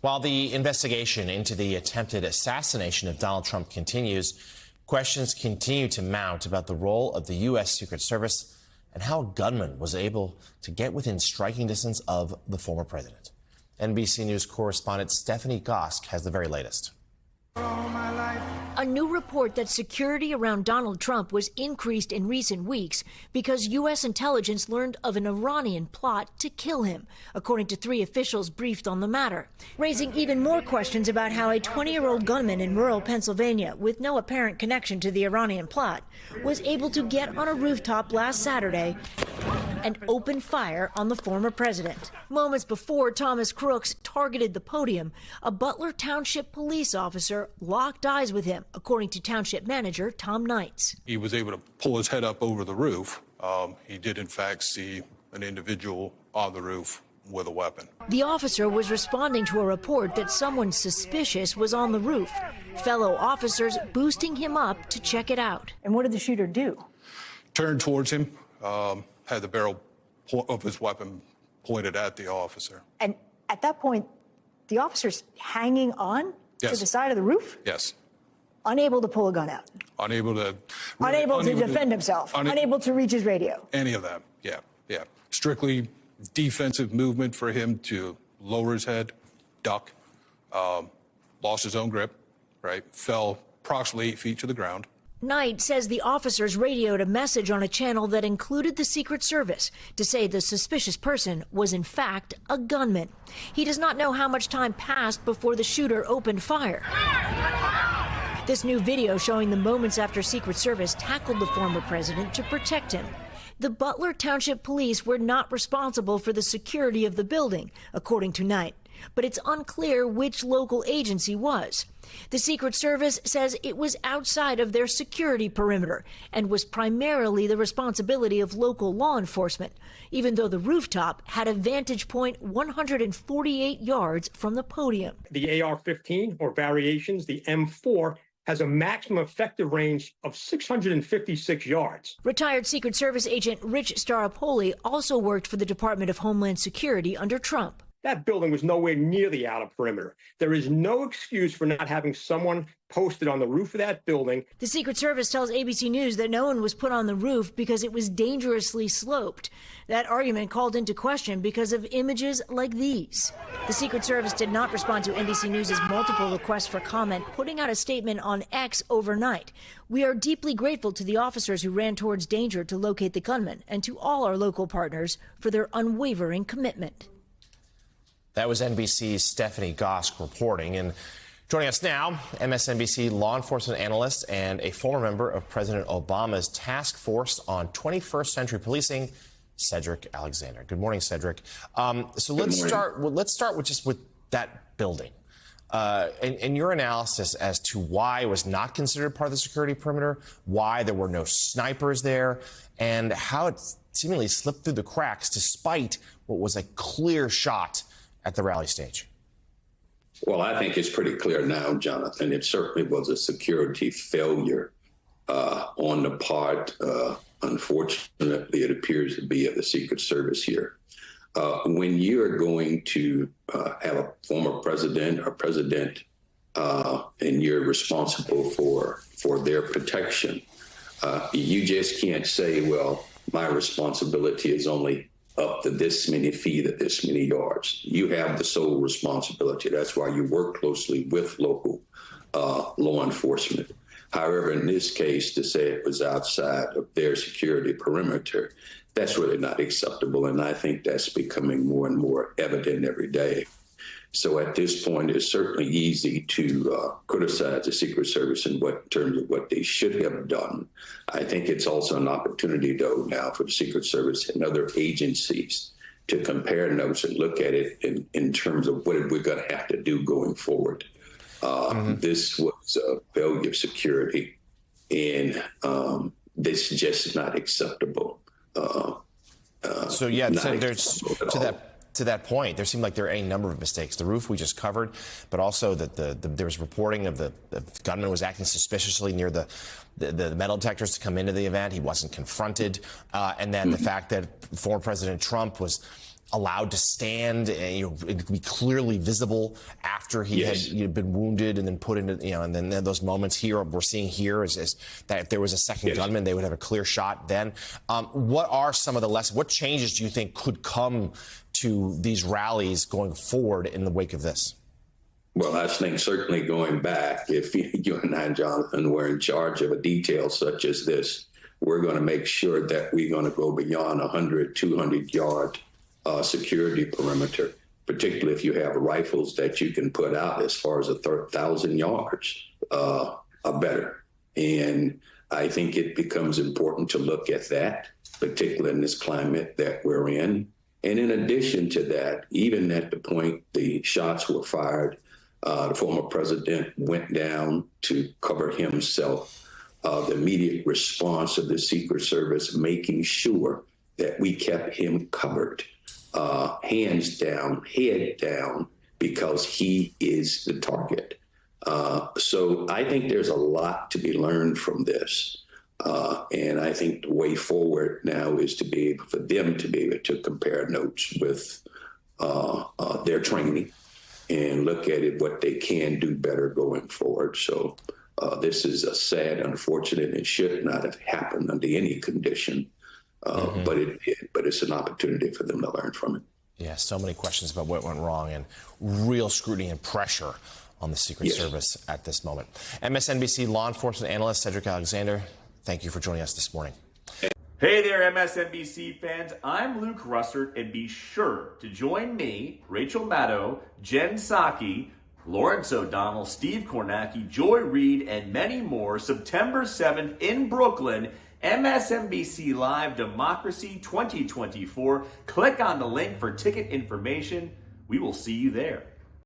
While the investigation into the attempted assassination of Donald Trump continues, questions continue to mount about the role of the U.S. Secret Service and how a gunman was able to get within striking distance of the former president. NBC News correspondent Stephanie Gosk has the very latest. A new report that security around Donald Trump was increased in recent weeks because U.S. intelligence learned of an Iranian plot to kill him, according to 3 officials briefed on the matter, raising even more questions about how a 20-year-old gunman in rural Pennsylvania with no apparent connection to the Iranian plot was able to get on a rooftop last Saturday and open fire on the former president. Moments before Thomas Crooks targeted the podium, a Butler Township police officer locked eyes with him, according to Township Manager Tom Knights. He was able to pull his head up over the roof. He did, in fact, see an individual on the roof with a weapon. The officer was responding to a report that someone suspicious was on the roof. Fellow officers boosting him up to check it out. And what did the shooter do? Turned towards him, had the barrel of his weapon pointed at the officer. And at that point, the officer's hanging on Yes. to the side of the roof? Yes. Unable to pull a gun out? Unable to defend himself? Unable to reach his radio? Any of that, yeah. Strictly defensive movement for him to lower his head, duck, lost his own grip, right? Fell approximately 8 feet to the ground. Knight says the officers radioed a message on a channel that included the Secret Service to say the suspicious person was in fact a gunman. He does not know how much time passed before the shooter opened fire. This new video showing the moments after Secret Service tackled the former president to protect him. The Butler Township Police were not responsible for the security of the building, according to Knight, but it's unclear which local agency was. The Secret Service says it was outside of their security perimeter and was primarily the responsibility of local law enforcement, even though the rooftop had a vantage point 148 yards from the podium. The AR-15, or variations, the M4, has a maximum effective range of 656 yards. Retired Secret Service agent Rich Staropoli also worked for the Department of Homeland Security under Trump. That building was nowhere near the outer perimeter. There is no excuse for not having someone posted on the roof of that building. The Secret Service tells ABC News that no one was put on the roof because it was dangerously sloped. That argument called into question because of images like these. The Secret Service did not respond to NBC News' multiple requests for comment, putting out a statement on X overnight. We are deeply grateful to the officers who ran towards danger to locate the gunman and to all our local partners for their unwavering commitment. That was NBC's Stephanie Gosk reporting. And joining us now, MSNBC law enforcement analyst and a former member of President Obama's task force on 21st century policing, Cedric Alexander. Good morning, Cedric. Let's start with that building and your analysis as to why it was not considered part of the security perimeter, why there were no snipers there, and how it seemingly slipped through the cracks despite what was a clear shot at the rally stage. Well, I think it's pretty clear now, Jonathan. It certainly was a security failure on the part, unfortunately, it appears to be of the Secret Service here. When you're going to have a former president or president and you're responsible for their protection, you just can't say, well, my responsibility is only up to this many feet at this many yards. You have the sole responsibility. That's why you work closely with local law enforcement. However, in this case, to say it was outside of their security perimeter, that's really not acceptable. And I think that's becoming more and more evident every day. So at this point, it's certainly easy to criticize the Secret Service in terms of what they should have done. I think it's also an opportunity, though, now for the Secret Service and other agencies to compare notes and look at it in terms of what we're going to have to do going forward. This was a failure of security, and this is just not acceptable. To that point, there seemed like there were a number of mistakes. The roof we just covered, but also that there was reporting of the gunman was acting suspiciously near the metal detectors to come into the event. He wasn't confronted. And then the fact that former President Trump was allowed to stand and be clearly visible after after he had been wounded and then put into, and then those moments here we're seeing here is that if there was a second gunman, they would have a clear shot then. What are some of the lessons? What changes do you think could come to these rallies going forward in the wake of this? Well, I think certainly going back, if you and I, Jonathan, were in charge of a detail such as this, we're going to make sure that we're going to go beyond 100, 200-yard security perimeter, particularly if you have rifles that you can put out as far as 1,000 yards are better. And I think it becomes important to look at that, particularly in this climate that we're in. And in addition to that, even at the point the shots were fired, the former president went down to cover himself. The immediate response of the Secret Service, making sure that we kept him covered, hands down, head down, because he is the target. So I think there's a lot to be learned from this. And I think the way forward now is to be able for them to be able to compare notes with their training and look at it, what they can do better going forward. So this is a sad, unfortunate, and should not have happened under any condition. But it did. But it's an opportunity for them to learn from it. Yeah, so many questions about what went wrong and real scrutiny and pressure on the Secret Service at this moment. MSNBC law enforcement analyst Cedric Alexander, thank you for joining us this morning. Hey there, MSNBC fans. I'm Luke Russert, and be sure to join me, Rachel Maddow, Jen Psaki, Lawrence O'Donnell, Steve Kornacki, Joy Reid, and many more September 7th in Brooklyn, MSNBC Live Democracy 2024. Click on the link for ticket information. We will see you there.